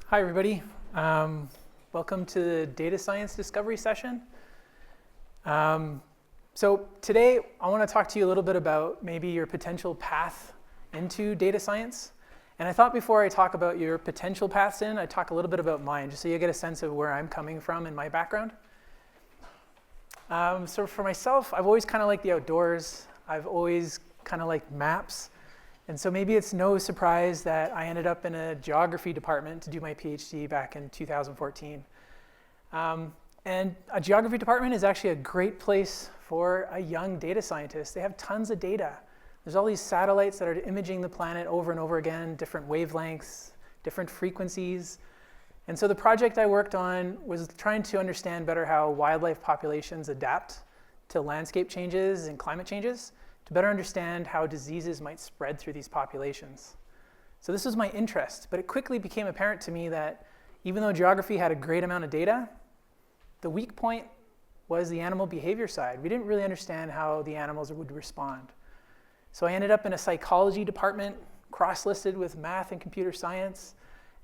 Hi, everybody. Welcome to the data science discovery session. So today, I want to talk to you a little bit about maybe your potential path into data science. And I thought before I talk about your potential paths in, I'd talk a little bit about mine, just so you get a sense of where I'm coming from in my background. So for myself, I've always kind of liked the outdoors. I've always kind of liked maps. And so maybe it's no surprise that I ended up in a geography department to do my PhD back in 2014. And a geography department is actually a great place for a young data scientist. They have tons of data. There's all these satellites that are imaging the planet over and over again, different wavelengths, different frequencies. And so the project I worked on was trying to understand better how wildlife populations adapt to landscape changes and climate changes, to better understand how diseases might spread through these populations. So this was my interest, but it quickly became apparent to me that even though geography had a great amount of data, the weak point was the animal behavior side. We didn't really understand how the animals would respond. So I ended up in a psychology department, cross-listed with math and computer science,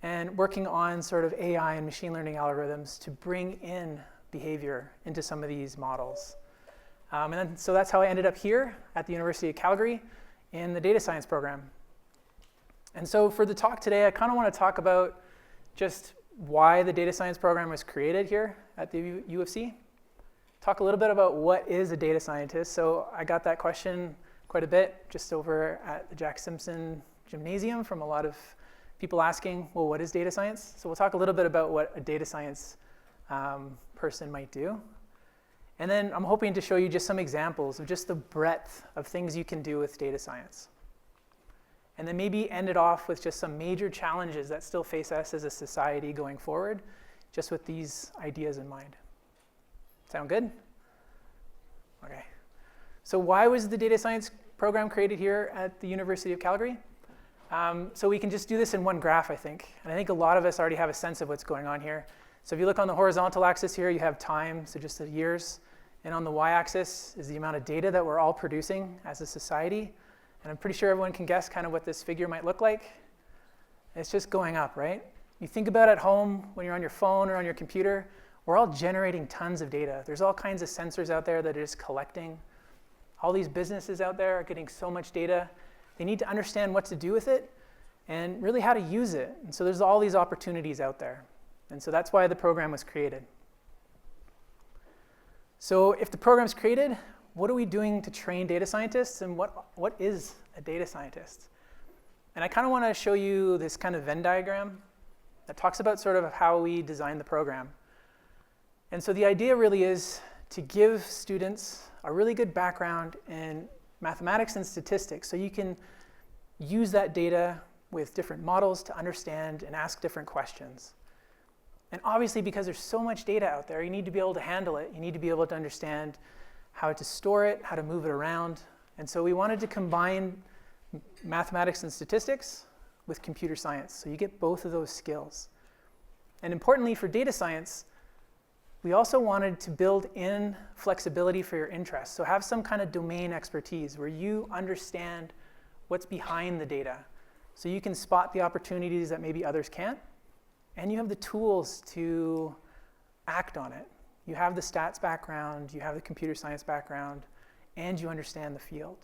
and working on sort of AI and machine learning algorithms to bring in behavior into some of these models. So that's how I ended up here at the University of Calgary in the data science program. And so for the talk today, I kind of want to talk about just why the data science program was created here at the U of C. Talk a little bit about what is a data scientist. So I got that question quite a bit just over at the Jack Simpson Gymnasium from a lot of people asking, well, what is data science? So we'll talk a little bit about what a data science person might do. And then I'm hoping to show you just some examples of just the breadth of things you can do with data science. And then maybe end it off with just some major challenges that still face us as a society going forward, just with these ideas in mind. Sound good? Okay. So why was the data science program created here at the University of Calgary? So we can just do this in one graph, I think. And I think a lot of us already have a sense of what's going on here. So if you look on the horizontal axis here, you have time, so just the years. And on the y-axis is the amount of data that we're all producing as a society. And I'm pretty sure everyone can guess kind of what this figure might look like. It's just going up, right? You think about at home, when you're on your phone or on your computer, we're all generating tons of data. There's all kinds of sensors out there that are just collecting. All these businesses out there are getting so much data. They need to understand what to do with it and really how to use it. And so there's all these opportunities out there. And so that's why the program was created. So if the program's created, what are we doing to train data scientists, and what is a data scientist? And I kind of want to show you this kind of Venn diagram that talks about sort of how we design the program. And so the idea really is to give students a really good background in mathematics and statistics, so you can use that data with different models to understand and ask different questions. And obviously, because there's so much data out there, you need to be able to handle it. You need to be able to understand how to store it, how to move it around. And so we wanted to combine mathematics and statistics with computer science. So you get both of those skills. And importantly for data science, we also wanted to build in flexibility for your interests. So have some kind of domain expertise where you understand what's behind the data. So you can spot the opportunities that maybe others can't. And you have the tools to act on it. You have the stats background, you have the computer science background, and you understand the field.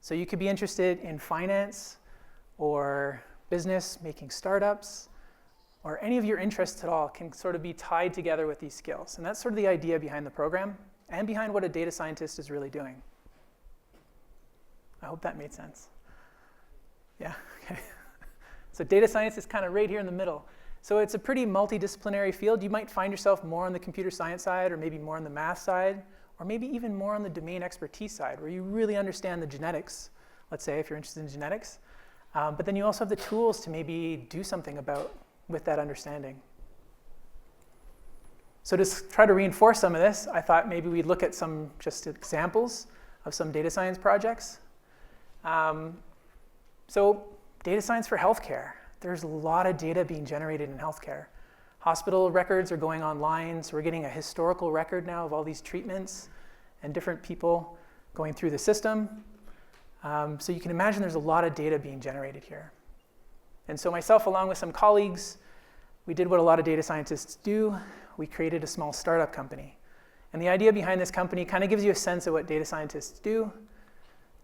So you could be interested in finance or business, making startups, or any of your interests at all can sort of be tied together with these skills. And that's sort of the idea behind the program and behind what a data scientist is really doing. I hope that made sense. Yeah, okay. So data science is kind of right here in the middle. So it's a pretty multidisciplinary field. You might find yourself more on the computer science side, or maybe more on the math side, or maybe even more on the domain expertise side, where you really understand the genetics, let's say, if you're interested in genetics. But then you also have the tools to maybe do something with that understanding. So to try to reinforce some of this, I thought maybe we'd look at some just examples of some data science projects. So data science for healthcare. There's a lot of data being generated in healthcare. Hospital records are going online, so we're getting a historical record now of all these treatments and different people going through the system. So you can imagine there's a lot of data being generated here. And so myself, along with some colleagues, we did what a lot of data scientists do. We created a small startup company. And the idea behind this company kind of gives you a sense of what data scientists do.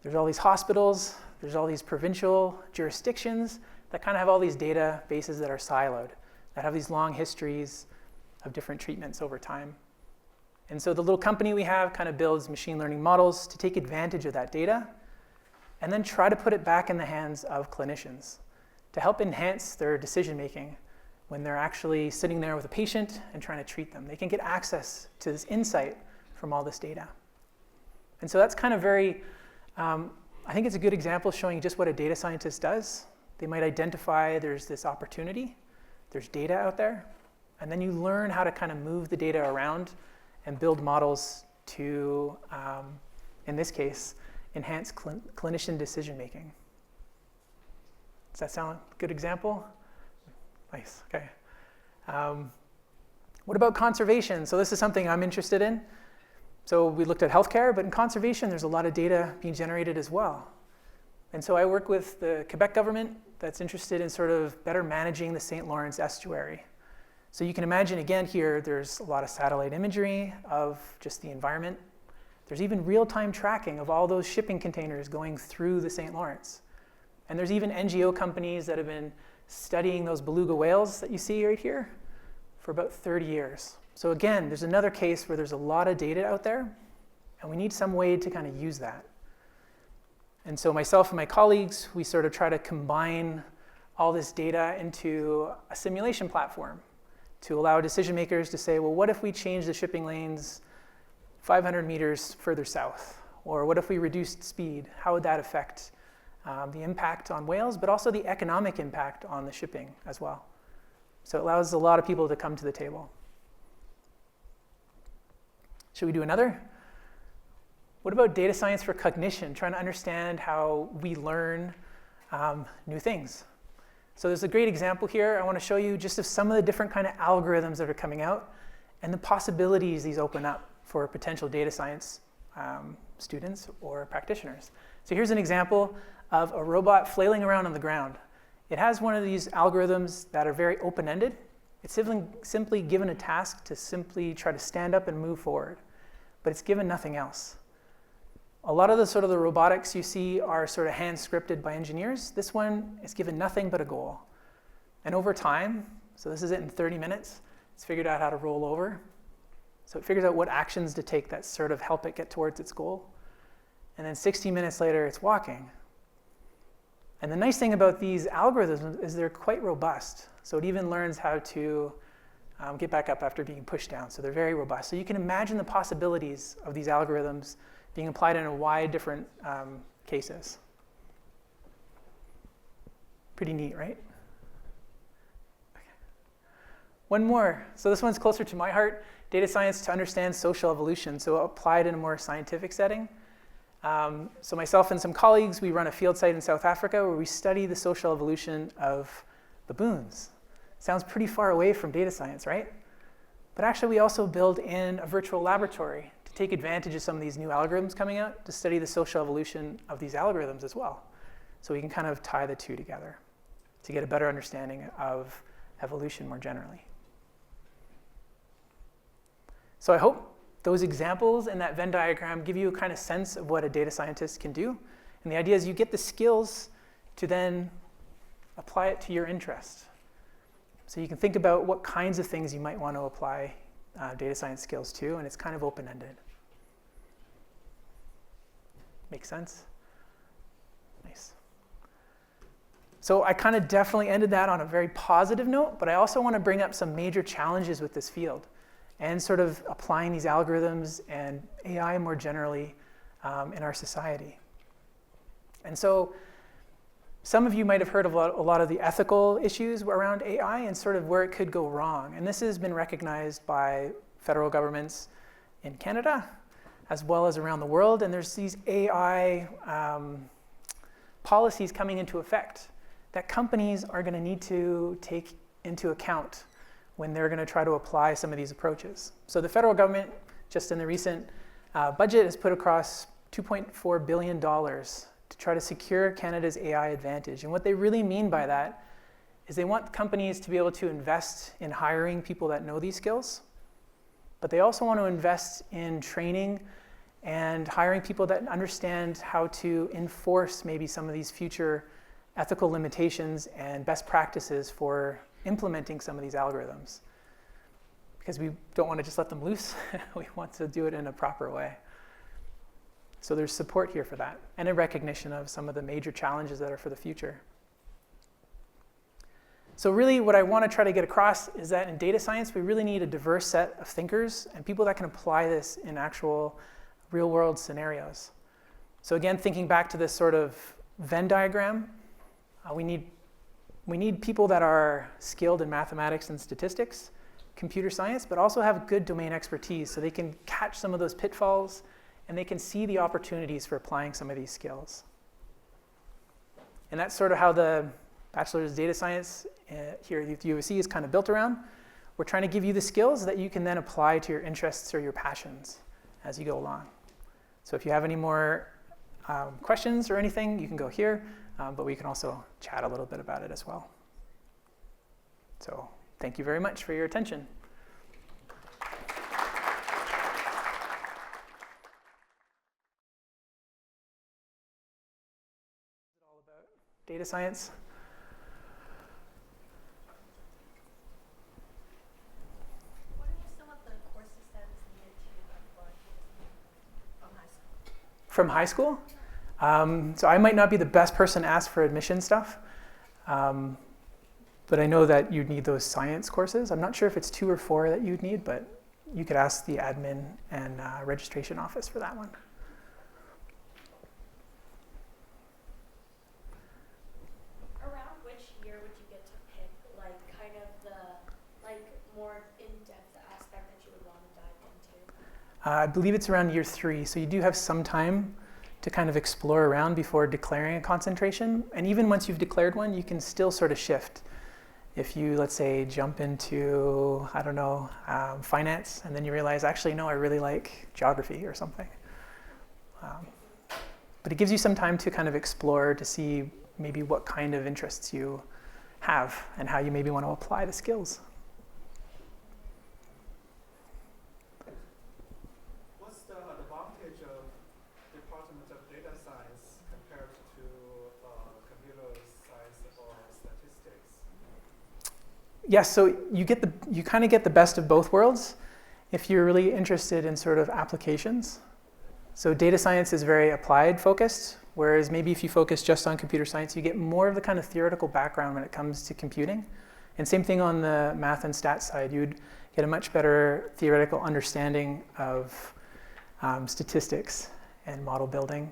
There's all these hospitals, there's all these provincial jurisdictions that kind of have all these databases that are siloed, that have these long histories of different treatments over time. And so the little company we have kind of builds machine learning models to take advantage of that data and then try to put it back in the hands of clinicians to help enhance their decision making when they're actually sitting there with a patient and trying to treat them. They can get access to this insight from all this data. And so that's kind of very, I think it's a good example showing just what a data scientist does. They might identify there's this opportunity, there's data out there, and then you learn how to kind of move the data around and build models to, in this case, enhance clinician decision making. Does that sound a good example? Nice, okay. What about conservation? So this is something I'm interested in. So we looked at healthcare, but in conservation, there's a lot of data being generated as well. And so I work with the Quebec government that's interested in sort of better managing the St. Lawrence estuary. So you can imagine, again, here, there's a lot of satellite imagery of just the environment. There's even real-time tracking of all those shipping containers going through the St. Lawrence. And there's even NGO companies that have been studying those beluga whales that you see right here for about 30 years. So again, there's another case where there's a lot of data out there, and we need some way to kind of use that. And so myself and my colleagues, we sort of try to combine all this data into a simulation platform to allow decision makers to say, well, what if we change the shipping lanes 500 meters further south? Or what if we reduced speed? How would that affect the impact on whales, but also the economic impact on the shipping as well? So it allows a lot of people to come to the table. Should we do another? What about data science for cognition, trying to understand how we learn new things? So there's a great example here. I want to show you just of some of the different kind of algorithms that are coming out and the possibilities these open up for potential data science students or practitioners. So here's an example of a robot flailing around on the ground. It has one of these algorithms that are very open-ended. It's simply given a task to simply try to stand up and move forward, but it's given nothing else. A lot of the robotics you see are sort of hand scripted by engineers. This one is given nothing but a goal. And over time, so this is it in 30 minutes, it's figured out how to roll over. So it figures out what actions to take that sort of help it get towards its goal. And then 60 minutes later, it's walking. And the nice thing about these algorithms is they're quite robust. So it even learns how to get back up after being pushed down. So they're very robust. So you can imagine the possibilities of these algorithms being applied in a wide different cases. Pretty neat, right? Okay. One more. So this one's closer to my heart. Data science to understand social evolution. So applied in a more scientific setting. So myself and some colleagues, we run a field site in South Africa where we study the social evolution of baboons. Sounds pretty far away from data science, right? But actually we also build in a virtual laboratory to take advantage of some of these new algorithms coming out to study the social evolution of these algorithms as well. So we can kind of tie the two together to get a better understanding of evolution more generally. So I hope those examples in that Venn diagram give you a kind of sense of what a data scientist can do. And the idea is you get the skills to then apply it to your interest. So you can think about what kinds of things you might want to apply data science skills to, and it's kind of open-ended. Make sense? Nice. So I kind of definitely ended that on a very positive note, but I also want to bring up some major challenges with this field and sort of applying these algorithms and AI more generally in our society. And so some of you might have heard of a lot of the ethical issues around AI and sort of where it could go wrong. And this has been recognized by federal governments in Canada as well as around the world. And there's these AI policies coming into effect that companies are going to need to take into account when they're going to try to apply some of these approaches. So the federal government, just in the recent budget, has put across $2.4 billion to try to secure Canada's AI advantage. And what they really mean by that is they want companies to be able to invest in hiring people that know these skills, but they also want to invest in training and hiring people that understand how to enforce maybe some of these future ethical limitations and best practices for implementing some of these algorithms. Because we don't want to just let them loose. We want to do it in a proper way. So there's support here for that, and a recognition of some of the major challenges that are for the future. So really what I want to try to get across is that in data science, we really need a diverse set of thinkers and people that can apply this in actual real-world scenarios. So again, thinking back to this sort of Venn diagram, we need people that are skilled in mathematics and statistics, computer science, but also have good domain expertise so they can catch some of those pitfalls and they can see the opportunities for applying some of these skills. And that's sort of how the Bachelor's of Data Science here at USC is kind of built around. We're trying to give you the skills that you can then apply to your interests or your passions as you go along. So if you have any more questions or anything, you can go here, but we can also chat a little bit about it as well. So thank you very much for your attention. All about data science. What are some of the courses that is needed to learn from high school? From high school? So I might not be the best person to ask for admission stuff, but I know that you'd need those science courses. I'm not sure if it's 2 or 4 that you'd need, but you could ask the admin and registration office for that one. Around which year would you get to pick, like, kind of the, like, more in-depth aspect that you would want to dive into? I believe it's around year 3, so you do have some time to kind of explore around before declaring a concentration. And even once you've declared one, you can still sort of shift. If you, let's say, jump into, I don't know, finance, and then you realize, actually, no, I really like geography or something. But it gives you some time to kind of explore to see maybe what kind of interests you have and how you maybe want to apply the skills. What's the advantage of Department of Data Science compared to computer science or statistics? Yes, so you kind of get the best of both worlds if you're really interested in sort of applications. So data science is very applied focused, whereas maybe if you focus just on computer science, you get more of the kind of theoretical background when it comes to computing. And same thing on the math and stats side, you'd get a much better theoretical understanding of statistics and model building.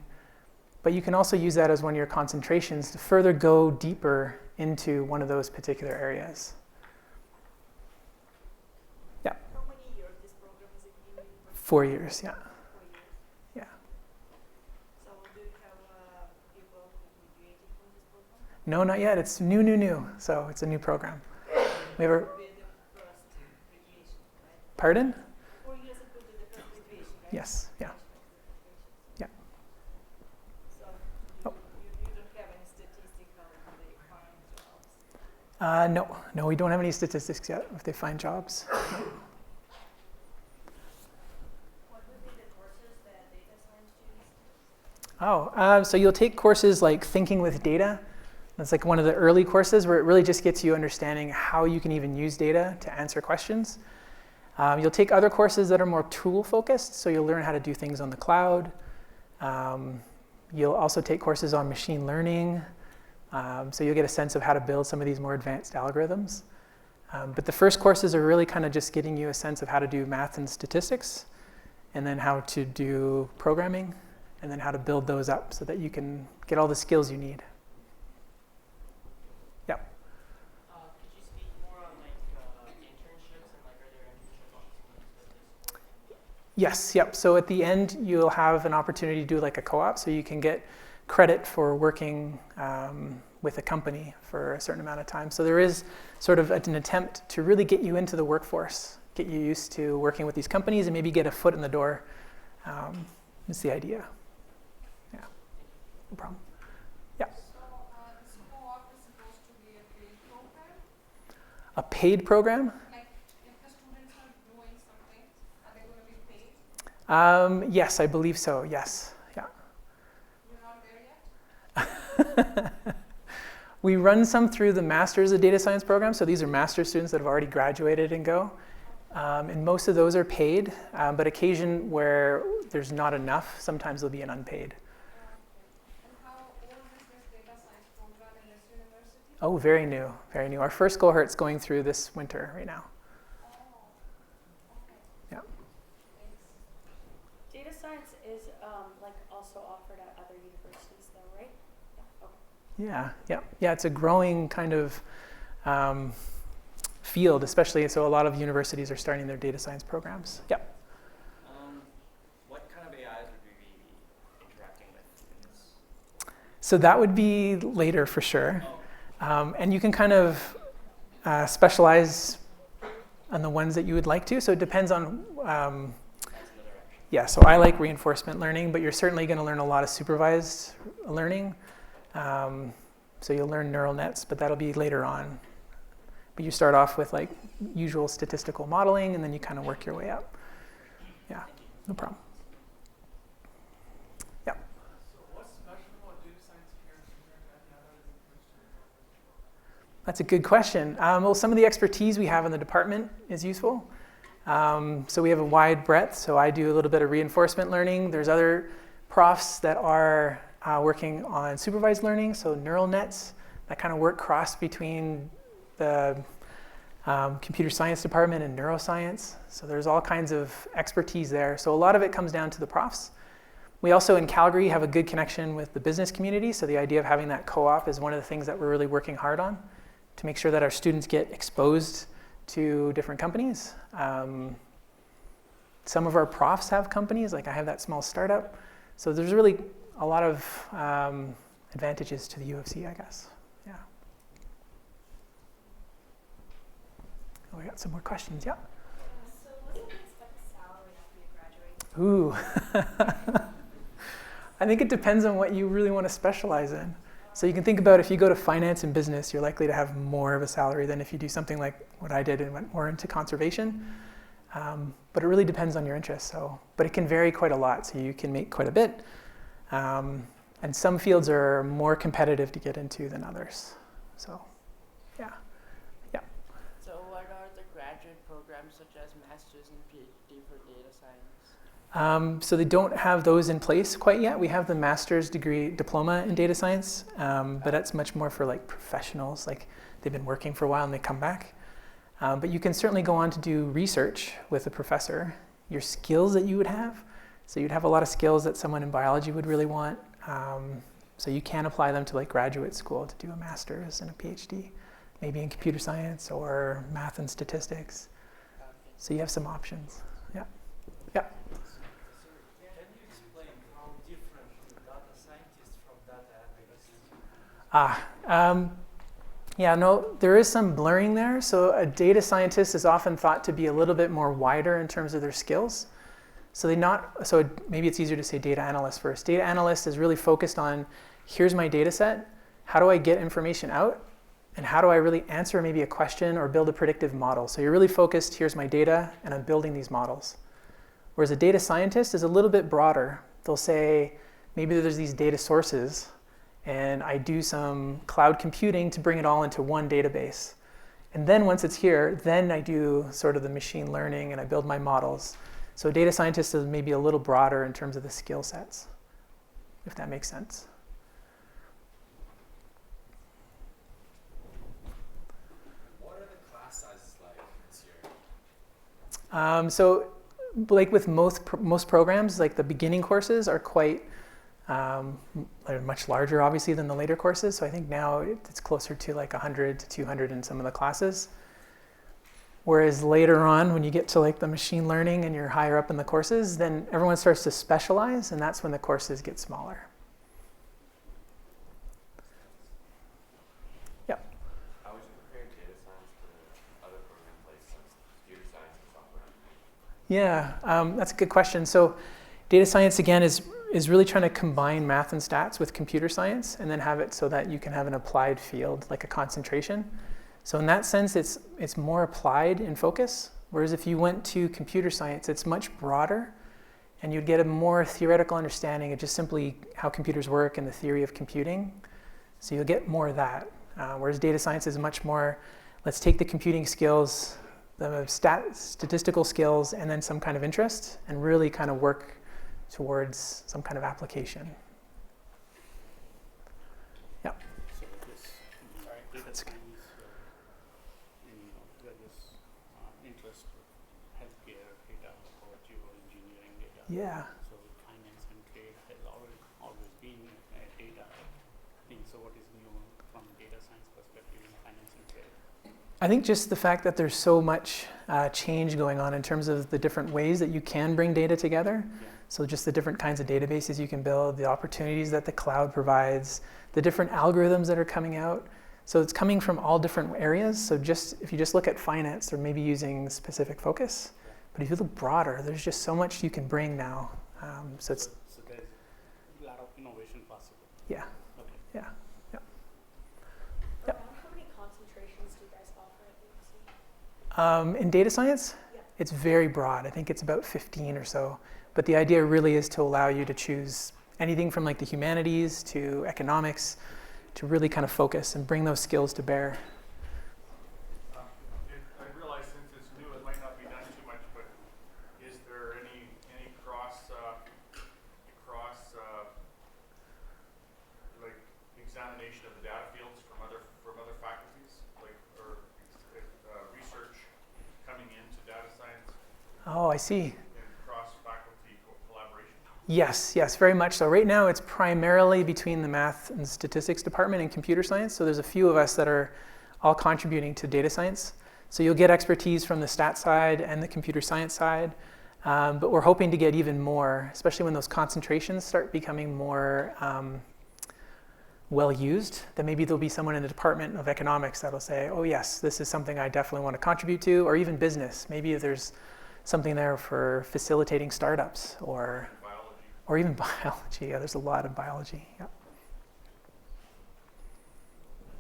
But you can also use that as one of your concentrations to further go deeper into one of those particular areas. Yeah. How many years this program is in? 4 years, yeah. 4 years. Yeah. So do you have people who graduated from this program? No, not yet. It's new. So it's a new program. We have a, Will be the first graduation, right? pardon? 4 years it will be the first graduation, right? Yes, yeah. Yeah. So Oh. you don't have any statistics how they find jobs? No, we don't have any statistics yet if they find jobs. No. What would be the courses that data science students do? So you'll take courses like Thinking with Data. That's like one of the early courses where it really just gets you understanding how you can even use data to answer questions. You'll take other courses that are more tool focused, so you'll learn how to do things on the cloud. You'll also take courses on machine learning, so you'll get a sense of how to build some of these more advanced algorithms. But the first courses are really kind of just getting you a sense of how to do math and statistics, and then how to do programming, and then how to build those up so that you can get all the skills you need. Yeah. Could you speak more on internships and are there internship opportunities with this? Yes, yep. So at the end, you'll have an opportunity to do like a co-op, so you can get credit for working with a company for a certain amount of time. So there is sort of an attempt to really get you into the workforce, get you used to working with these companies and maybe get a foot in the door. Is the idea. Yeah, no problem. Yeah. So this co-op is supposed to be a paid program, A paid program? Like if the students are doing something, are they going to be paid? Yes, I believe so, yes. Yeah. You're not there yet? We run some through the Masters of Data Science program. So these are master's students that have already graduated and go. And most of those are paid, but occasion where there's not enough, sometimes there'll be an unpaid. And how old is this data science program in this university? Oh, very new, very new. Our first cohort's going through this winter right now. Oh, okay. Yeah. Thanks. Data science is like also offered at other universities though, right? Yeah. Okay. Yeah. It's a growing kind of field, especially. So a lot of universities are starting their data science programs. Yeah. What kind of AIs would we be interacting with in this? So that would be later for sure. Oh. And you can kind of specialize on the ones that you would like to. So it depends on, That's another option. yeah, so I like reinforcement learning, but you're certainly going to learn a lot of supervised learning. So you'll learn neural nets, but that'll be later on. But you start off with like usual statistical modeling, and then you kind of work your way up. Yeah, no problem. Yeah. So what's special about data science here compared to any other university? That's a good question. Well, some of the expertise we have in the department is useful. So we have a wide breadth. So I do a little bit of reinforcement learning. There's other profs that are working on supervised learning, so neural nets that kind of work cross between the computer science department and neuroscience. So there's all kinds of expertise there. So a lot of it comes down to the profs. We also in Calgary have a good connection with the business community. So the idea of having that co-op is one of the things that we're really working hard on to make sure that our students get exposed to different companies. Some of our profs have companies, like I have that small startup. So there's really a lot of advantages to the U of C, I guess. Yeah. Oh, we got some more questions. Yeah. So what's the expected salary after you graduate? Ooh. I think it depends on what you really want to specialize in. So you can think about if you go to finance and business, you're likely to have more of a salary than if you do something like what I did and went more into conservation. But it really depends on your interests. So, but it can vary quite a lot. So you can make quite a bit. And some fields are more competitive to get into than others. So, yeah. So what are the graduate programs such as Masters and PhD for data science? So they don't have those in place quite yet. We have the master's degree diploma in data science, but that's much more for like professionals, like they've been working for a while and they come back. But you can certainly go on to do research with a professor. Your skills that you would have, so you'd have a lot of skills that someone in biology would really want. So you can apply them to like graduate school to do a master's and a PhD, maybe in computer science or math and statistics. So you have some options. Yeah. Can you explain how different data scientists from data analysts? Yeah, no, there is some blurring there. So a data scientist is often thought to be a little bit more wider in terms of their skills. So maybe it's easier to say data analyst first. Data analyst is really focused on, here's my data set, how do I get information out, and how do I really answer maybe a question or build a predictive model. So you're really focused, here's my data, and I'm building these models. Whereas a data scientist is a little bit broader. They'll say, maybe there's these data sources, and I do some cloud computing to bring it all into one database. And then once it's here, then I do sort of the machine learning and I build my models. So a data scientist is maybe a little broader in terms of the skill sets, if that makes sense. What are the class sizes like this year? So like with most programs, like the beginning courses are quite are much larger, obviously, than the later courses. So I think now it's closer to like 100 to 200 in some of the classes. Whereas later on, when you get to like the machine learning and you're higher up in the courses, then everyone starts to specialize, and that's when the courses get smaller. Yep. How would you compare data science to other programs like computer science and software engineering? Yeah, that's a good question. So data science, again, is really trying to combine math and stats with computer science and then have it so that you can have an applied field, like a concentration. So in that sense, it's more applied in focus. Whereas if you went to computer science, it's much broader, and you'd get a more theoretical understanding of just simply how computers work and the theory of computing. So you'll get more of that. Whereas data science is much more, let's take the computing skills, the statistical skills, and then some kind of interest, and really kind of work towards some kind of application. Yeah. So this data That's okay. science, there is interest with healthcare data or geoengineering data. Yeah. So finance and trade has always been a data thing. So what is new from data science perspective in finance and trade? I think just the fact that there's so much change going on in terms of the different ways that you can bring data together. Yeah. So just the different kinds of databases you can build, the opportunities that the cloud provides, the different algorithms that are coming out. So it's coming from all different areas. So just if you just look at finance, they're maybe using specific focus. But if you look broader, there's just so much you can bring now. So it's, So there's a lot of innovation possible. yeah, Okay. yeah. Around how many concentrations do you guys offer at UBC? In data science, Yeah. it's very broad. I think it's about 15 or so. But the idea really is to allow you to choose anything from like the humanities to economics to really kind of focus and bring those skills to bear. I realize since it's new, it might not be done too much, but is there any cross like examination of the data fields from other faculties, like or research coming into data science Oh, I see. and cross faculty collaboration? Yes, very much so. Right now, it's primarily between the math and statistics department and computer science. So there's a few of us that are all contributing to data science. So you'll get expertise from the stat side and the computer science side. But we're hoping to get even more, especially when those concentrations start becoming more well used. Then maybe there'll be someone in the Department of Economics that'll say, oh yes, this is something I definitely want to contribute to, or even business. Maybe if there's something there for facilitating startups or even biology. Yeah, there's a lot of biology. Yeah.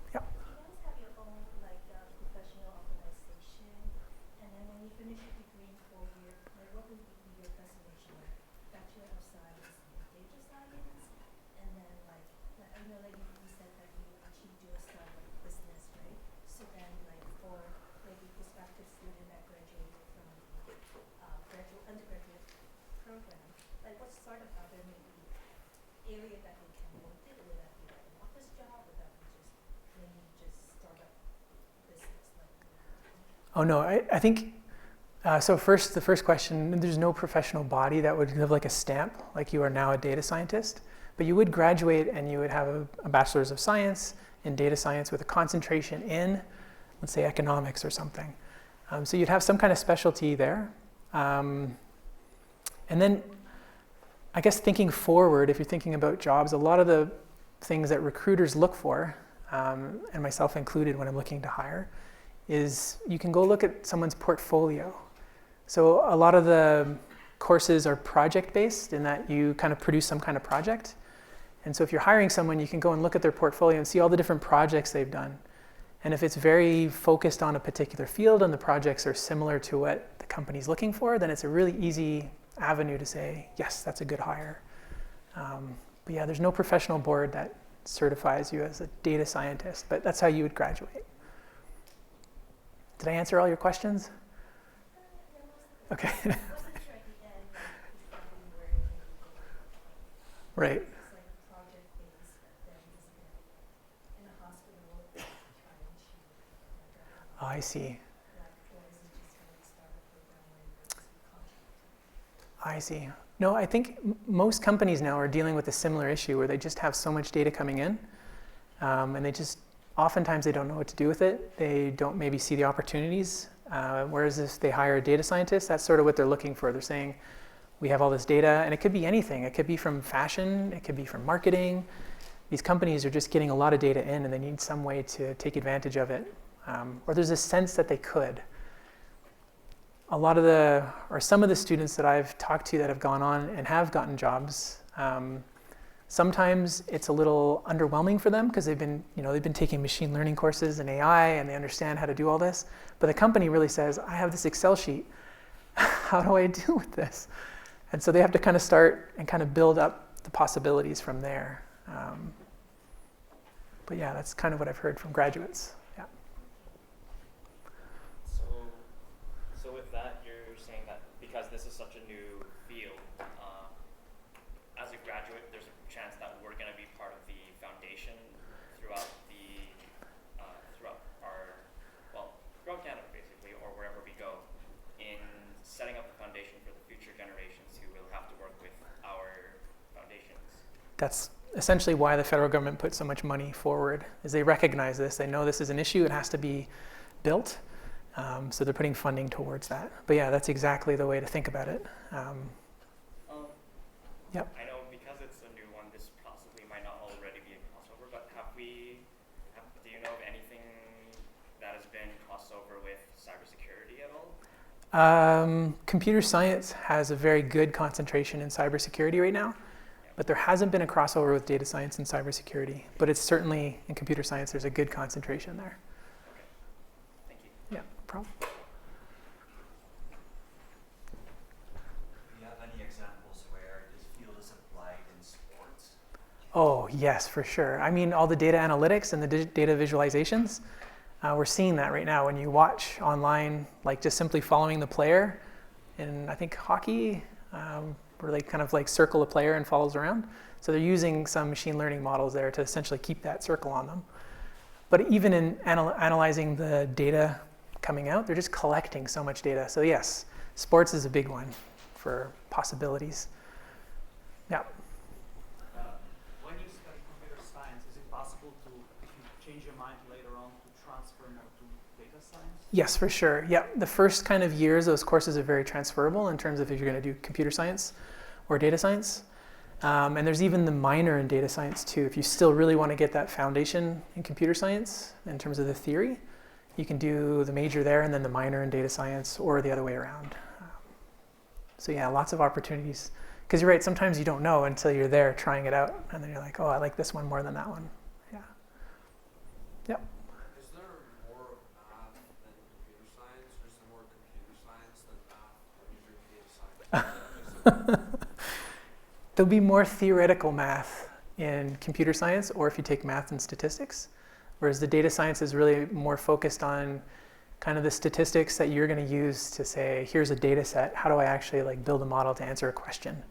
Do you guys have your own professional organization? And then when you finish your degree in 4 years, what would be your designation? Bachelor of Science in Data Science, and then I know you said that you actually do a startup business, right? So then for maybe prospective student that graduated from undergraduate program, what sort of other maybe area that they can work in? Would that be an office job? Would that be maybe just startup business? Oh no, I think, so the first question, there's no professional body that would give like a stamp, like you are now a data scientist, but you would graduate and you would have a bachelor's of science in data science with a concentration in, let's say, economics or something. So you'd have some kind of specialty there. And then, I guess thinking forward, if you're thinking about jobs, a lot of the things that recruiters look for, and myself included when I'm looking to hire, is you can go look at someone's portfolio. So a lot of the courses are project-based in that you kind of produce some kind of project. And so if you're hiring someone, you can go and look at their portfolio and see all the different projects they've done. And if it's very focused on a particular field and the projects are similar to what the company's looking for, then it's a really easy avenue to say, yes, that's a good hire. But yeah, there's no professional board that certifies you as a data scientist, but that's how you would graduate. Did I answer all your questions? Okay. Wasn't sure at the end exactly where you go. Right. It's project based, but then it's in a hospital trying to I see. or is it just going to start a program where you just contract? I see. No, I think most companies now are dealing with a similar issue where they just have so much data coming in, and they just, oftentimes they don't know what to do with it. They don't maybe see the opportunities. Whereas if they hire a data scientist, that's sort of what they're looking for. They're saying, we have all this data, and it could be anything. It could be from fashion, it could be from marketing. These companies are just getting a lot of data in, and they need some way to take advantage of it. Or there's a sense that they could. Some of the students that I've talked to that have gone on and have gotten jobs, Sometimes it's a little underwhelming for them because they've been taking machine learning courses and AI and they understand how to do all this. But the company really says, I have this Excel sheet. How do I deal with this? And so they have to kind of start and kind of build up the possibilities from there. But yeah, that's kind of what I've heard from graduates. Yeah. So with that, you're saying that because this is such a new field, as a graduate, there's a chance that we're going to be part of the foundation throughout throughout Canada, basically, or wherever we go, in setting up the foundation for the future generations who will have to work with our foundations. That's essentially why the federal government put so much money forward, is they recognize this. They know this is an issue. It has to be built. So they're putting funding towards that. But yeah, that's exactly the way to think about it. Yep. I know because it's a new one, this possibly might not already be a crossover, but do you know of anything that has been crossover with cybersecurity at all? Computer science has a very good concentration in cybersecurity right now, but there hasn't been a crossover with data science and cybersecurity. But it's certainly, in computer science, there's a good concentration there. Okay. Thank you. Yeah, no problem. Do you have any examples where this field is applied in sports? Oh, yes, for sure. I mean, all the data analytics and the data visualizations, we're seeing that right now when you watch online, like just simply following the player. In, I think, hockey, where they kind of like circle a player and follows around. So they're using some machine learning models there to essentially keep that circle on them. But even in analyzing the data coming out, they're just collecting so much data. So yes, sports is a big one for possibilities. Yeah. When you study computer science, is it possible to, if you change your mind later on, to transfer more to data science? Yes, for sure. Yeah, the first kind of years, those courses are very transferable in terms of if you're going to do computer science or data science. And there's even the minor in data science too. If you still really want to get that foundation in computer science in terms of the theory, you can do the major there and then the minor in data science, or the other way around. So yeah, lots of opportunities. Because you're right, sometimes you don't know until you're there trying it out, and then you're like, oh, I like this one more than that one. Yeah. Yep. Is there more of math than computer science, or is there more computer science than math, or is there data science? There'll be more theoretical math in computer science, or if you take math and statistics, whereas the data science is really more focused on kind of the statistics that you're going to use to say, here's a data set, how do I actually like build a model to answer a question?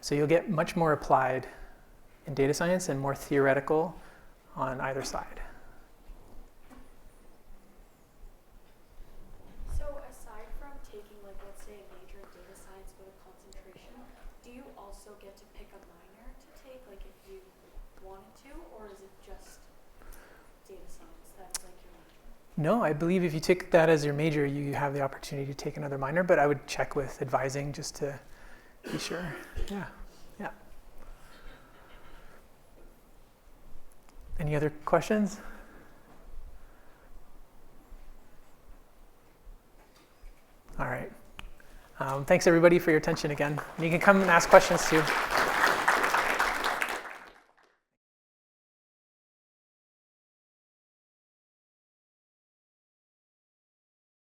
So you'll get much more applied in data science and more theoretical on either side. So aside from taking, like, let's say a major in data science with a concentration, do you also get to pick a minor to take, like if you wanted to, or is it just data science that's like your major? No, I believe if you take that as your major, you have the opportunity to take another minor, but I would check with advising just to be sure. Yeah, yeah. Any other questions? All right. Thanks everybody for your attention again. You can come and ask questions too.